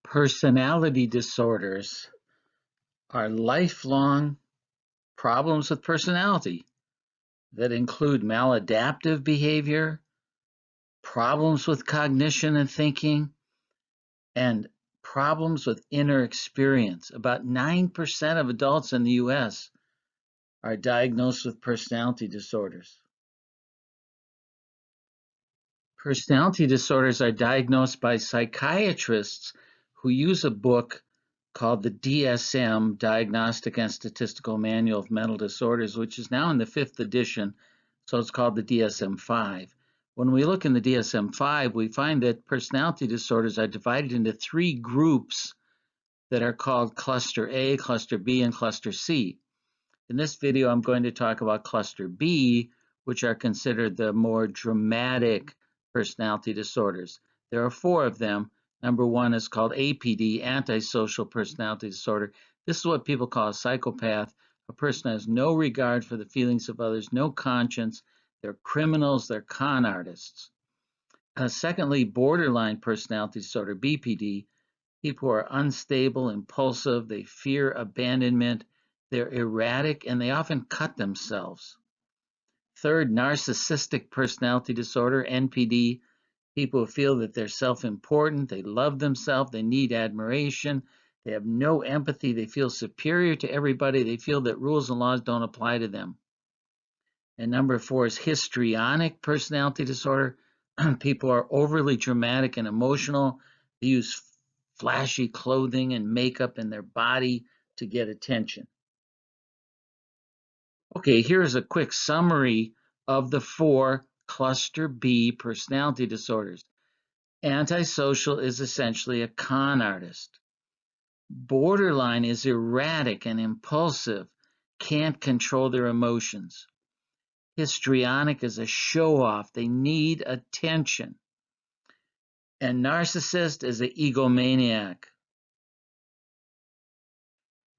Personality disorders are lifelong problems with personality that include maladaptive behavior, problems with cognition and thinking, and problems with inner experience. About 9% of adults in the US are diagnosed with personality disorders. Personality disorders are diagnosed by psychiatrists who use a book called the DSM, Diagnostic and Statistical Manual of Mental Disorders, which is now in the 5th edition, so it's called the DSM-5. When we look in the DSM-5, we find that personality disorders are divided into 3 groups that are called Cluster A, Cluster B, and Cluster C. In this video, I'm going to talk about Cluster B, which are considered the more dramatic personality disorders. There are 4 of them. Number 1 is called APD, antisocial personality disorder. This is what people call a psychopath. A person has no regard for the feelings of others, no conscience. They're criminals, they're con artists. Secondly, borderline personality disorder, BPD. People who are unstable, impulsive, they fear abandonment, they're erratic, and they often cut themselves. Third, narcissistic personality disorder, NPD. People who feel that they're self-important, they love themselves, they need admiration, they have no empathy, they feel superior to everybody, they feel that rules and laws don't apply to them. And number 4 is histrionic personality disorder. People are overly dramatic and emotional. They use flashy clothing and makeup in their body to get attention. Okay, here's a quick summary of the 4 Cluster B personality disorders. Antisocial is essentially a con artist. Borderline is erratic and impulsive, can't control their emotions. Histrionic is a show-off, they need attention. And narcissist is an egomaniac.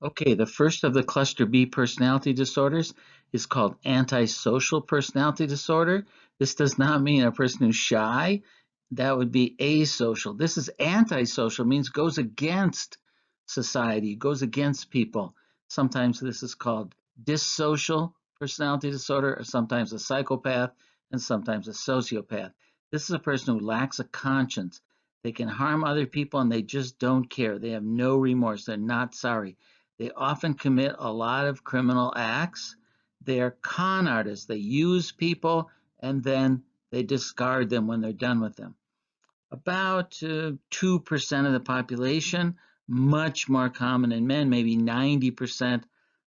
Okay, the first of the Cluster B personality disorders is called antisocial personality disorder. This does not mean a person who's shy. That would be asocial. This is antisocial, means goes against society, goes against people. Sometimes this is called dissocial personality disorder, or sometimes a psychopath, and sometimes a sociopath. This is a person who lacks a conscience. They can harm other people and they just don't care. They have no remorse. They're not sorry. They often commit a lot of criminal acts. They are con artists. They use people and then they discard them when they're done with them. About 2% of the population, much more common in men, maybe 90%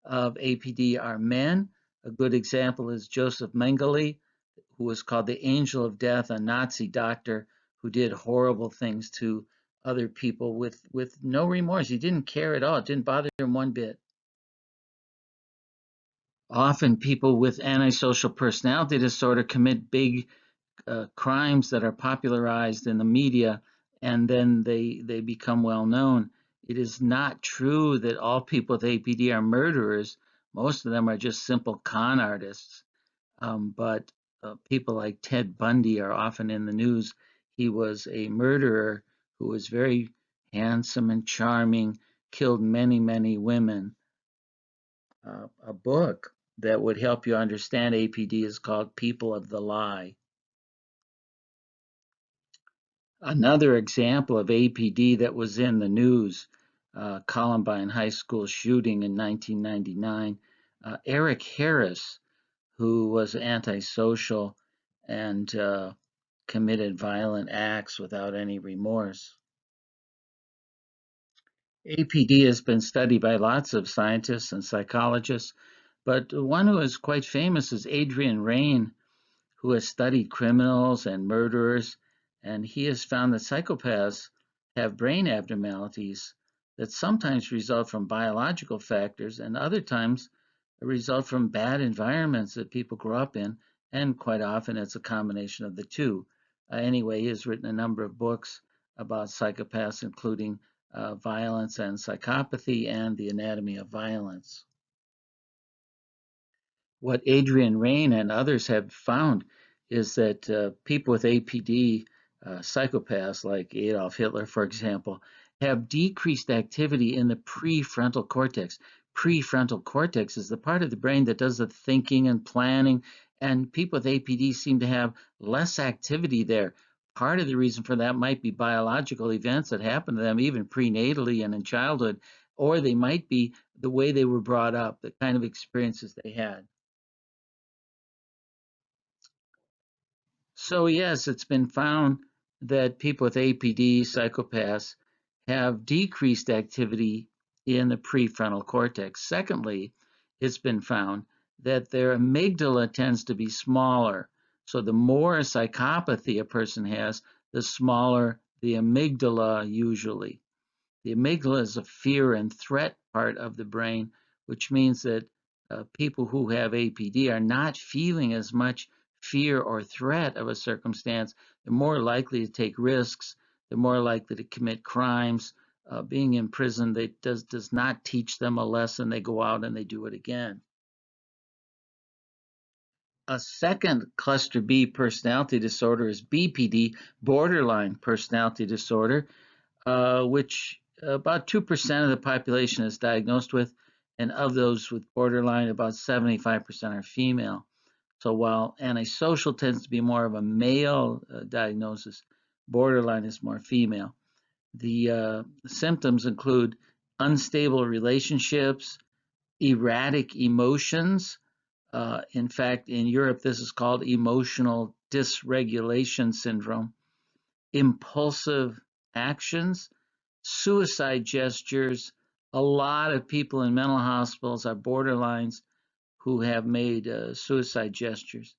of APD are men. A good example is Joseph Mengele, who was called the Angel of Death, a Nazi doctor who did horrible things to other people with no remorse. He didn't care at all. It didn't bother him one bit. Often people with antisocial personality disorder commit big crimes that are popularized in the media, and then they become well known. It is not true that all people with APD are murderers. Most of them are just simple con artists. But people like Ted Bundy are often in the news. He was a murderer who was very handsome and charming, killed many, many women. A book that would help you understand APD is called People of the Lie. Another example of APD that was in the news, Columbine High School shooting in 1999. Eric Harris, who was antisocial and committed violent acts without any remorse. APD has been studied by lots of scientists and psychologists, but one who is quite famous is Adrian Raine, who has studied criminals and murderers, and he has found that psychopaths have brain abnormalities that sometimes result from biological factors and other times result from bad environments that people grow up in, and quite often it's a combination of the two. Anyway, he has written a number of books about psychopaths, including Violence and Psychopathy and The Anatomy of Violence. What Adrian Raine and others have found is that people with APD, psychopaths like Adolf Hitler, for example, have decreased activity in the prefrontal cortex. Prefrontal cortex is the part of the brain that does the thinking and planning, and people with APD seem to have less activity there. Part of the reason for that might be biological events that happen to them even prenatally and in childhood, or they might be the way they were brought up, the kind of experiences they had. So yes, it's been found that people with APD, psychopaths, have decreased activity in the prefrontal cortex. Secondly, it's been found that their amygdala tends to be smaller. So the more psychopathy a person has, the smaller the amygdala usually. The amygdala is a fear and threat part of the brain, which means that people who have APD are not feeling as much fear or threat of a circumstance. They're more likely to take risks. They're more likely to commit crimes. Being in prison does not teach them a lesson. They go out and they do it again. A second cluster B personality disorder is BPD, borderline personality disorder, which about 2% of the population is diagnosed with, and of those with borderline, about 75% are female. So while antisocial tends to be more of a male diagnosis, borderline is more female. The symptoms include unstable relationships, erratic emotions. In fact, in Europe, this is called emotional dysregulation syndrome, impulsive actions, suicide gestures. A lot of people in mental hospitals are borderlines who have made suicide gestures,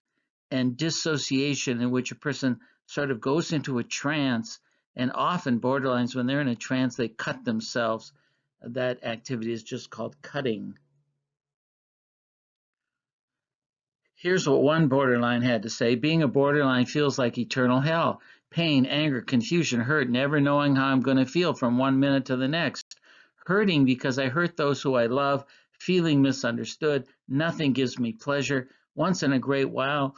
and dissociation, in which a person sort of goes into a trance, and often borderlines, when they're in a trance, they cut themselves. That activity is just called cutting. Here's what one borderline had to say: being a borderline feels like eternal hell. Pain, anger, confusion, hurt, never knowing how I'm going to feel from one minute to the next. Hurting because I hurt those who I love, feeling misunderstood. Nothing gives me pleasure. Once in a great while,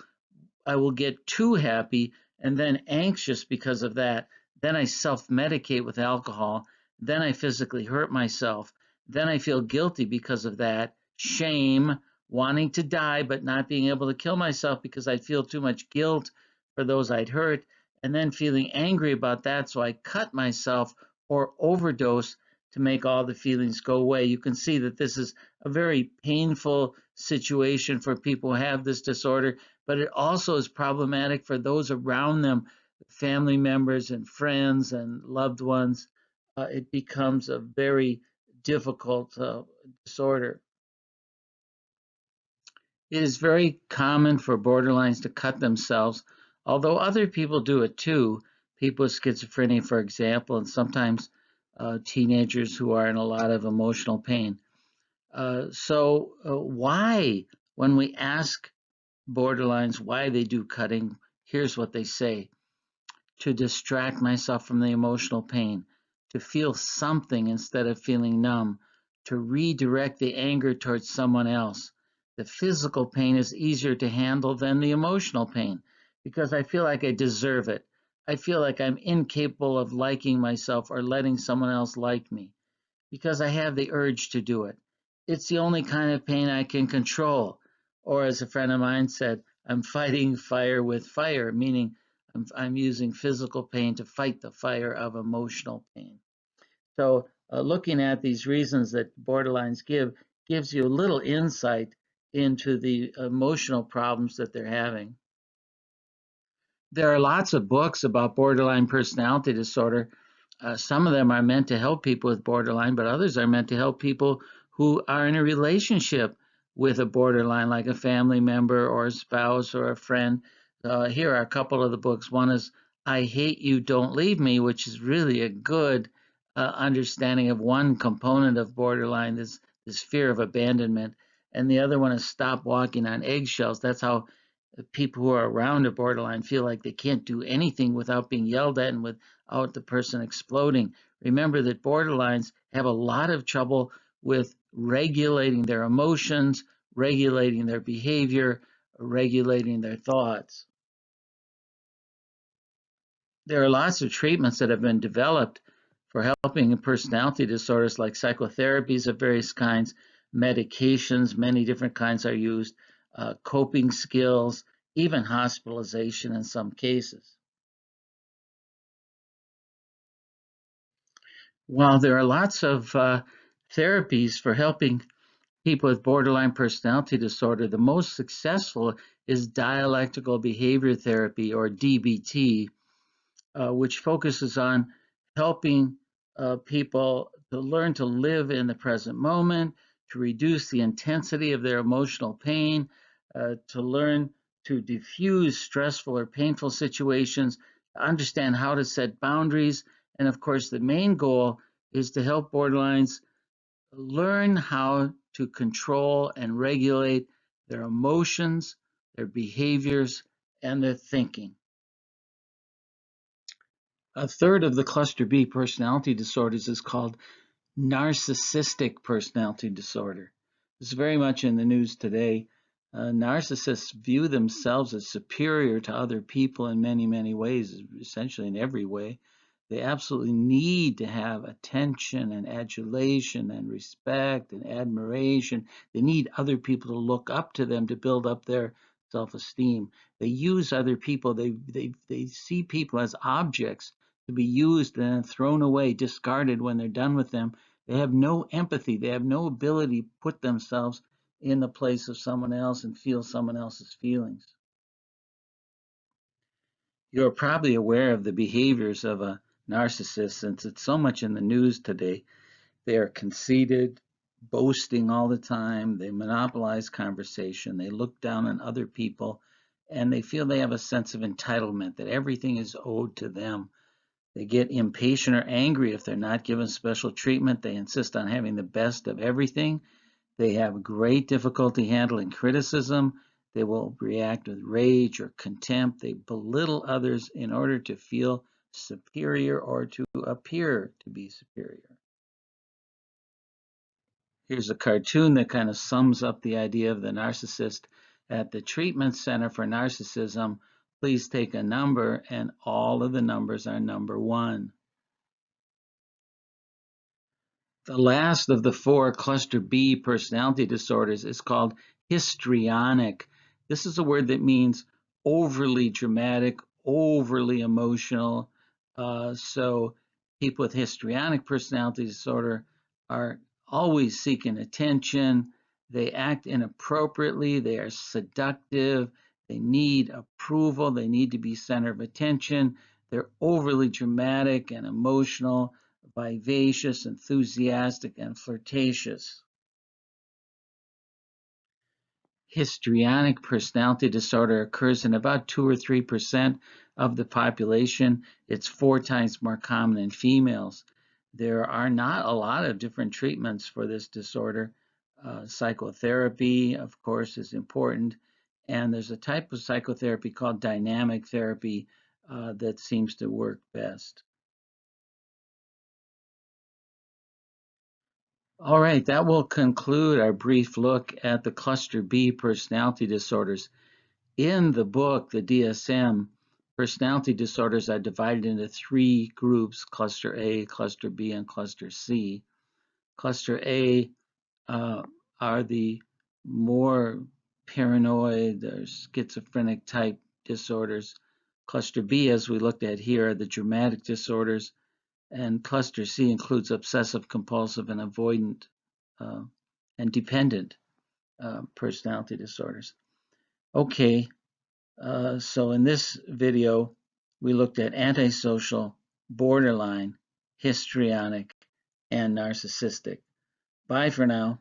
I will get too happy and then anxious because of that. Then I self-medicate with alcohol. Then I physically hurt myself. Then I feel guilty because of that. Shame, wanting to die but not being able to kill myself because I feel too much guilt for those I'd hurt. And then feeling angry about that, so I cut myself or overdose to make all the feelings go away. You can see that this is a very painful situation for people who have this disorder, but it also is problematic for those around them, family members and friends and loved ones. It becomes a very difficult disorder. It is very common for borderlines to cut themselves, although other people do it too. People with schizophrenia, for example, and sometimes teenagers who are in a lot of emotional pain. Why, when we ask borderlines why they do cutting, here's what they say: to distract myself from the emotional pain, to feel something instead of feeling numb, to redirect the anger towards someone else. The physical pain is easier to handle than the emotional pain because I feel like I deserve it. I feel like I'm incapable of liking myself or letting someone else like me because I have the urge to do it. It's the only kind of pain I can control. Or, as a friend of mine said, I'm fighting fire with fire, meaning I'm using physical pain to fight the fire of emotional pain. So, looking at these reasons that borderlines give gives you a little insight into the emotional problems that they're having. There are lots of books about borderline personality disorder. Some of them are meant to help people with borderline, but others are meant to help people who are in a relationship with a borderline, like a family member or a spouse or a friend. Here are a couple of the books. One is I Hate You, Don't Leave Me, which is really a good understanding of one component of borderline, this fear of abandonment. And the other one is Stop Walking on Eggshells. That's how people who are around a borderline feel like they can't do anything without being yelled at and without the person exploding. Remember that borderlines have a lot of trouble with regulating their emotions, regulating their behavior, regulating their thoughts. There are lots of treatments that have been developed for helping in personality disorders like psychotherapies of various kinds, medications, many different kinds are used, coping skills, even hospitalization in some cases. While there are lots of therapies for helping people with borderline personality disorder, the most successful is dialectical behavior therapy, or DBT, which focuses on helping people to learn to live in the present moment, to reduce the intensity of their emotional pain, to learn to diffuse stressful or painful situations, understand how to set boundaries. And of course, the main goal is to help borderlines learn how to control and regulate their emotions, their behaviors, and their thinking. A third of the cluster B personality disorders is called narcissistic personality disorder. It's very much in the news today. Narcissists view themselves as superior to other people in many, many ways, essentially in every way. They absolutely need to have attention and adulation and respect and admiration. They need other people to look up to them to build up their self-esteem. They use other people. They see people as objects to be used and thrown away, discarded when they're done with them. They have no empathy. They have no ability to put themselves in the place of someone else and feel someone else's feelings. You're probably aware of the behaviors of a narcissist since it's so much in the news today. They are conceited, boasting all the time. They monopolize conversation. They look down on other people, and they feel they have a sense of entitlement, that everything is owed to them. They get impatient or angry if they're not given special treatment. They insist on having the best of everything. They have great difficulty handling criticism. They will react with rage or contempt. They belittle others in order to feel superior or to appear to be superior. Here's a cartoon that kind of sums up the idea of the narcissist. At the treatment center for narcissism, please take a number, and all of the numbers are number 1. The last of the 4 cluster B personality disorders is called histrionic. This is a word that means overly dramatic, overly emotional. So people with histrionic personality disorder are always seeking attention. They act inappropriately. They are seductive. They need approval. They need to be center of attention. They're overly dramatic and emotional, vivacious, enthusiastic, and flirtatious. Histrionic personality disorder occurs in about 2 or 3% of the population. It's 4 times more common in females. There are not a lot of different treatments for this disorder. Psychotherapy, of course, is important. And there's a type of psychotherapy called dynamic therapy that seems to work best. All right, that will conclude our brief look at the cluster B personality disorders. In the book, the DSM, personality disorders are divided into 3 groups: cluster A, cluster B, and cluster C. Cluster A are the more paranoid or schizophrenic type disorders. Cluster B, as we looked at here, are the dramatic disorders. And cluster C includes obsessive compulsive and avoidant and dependent personality disorders. Okay, so in this video, we looked at antisocial, borderline, histrionic, and narcissistic. Bye for now.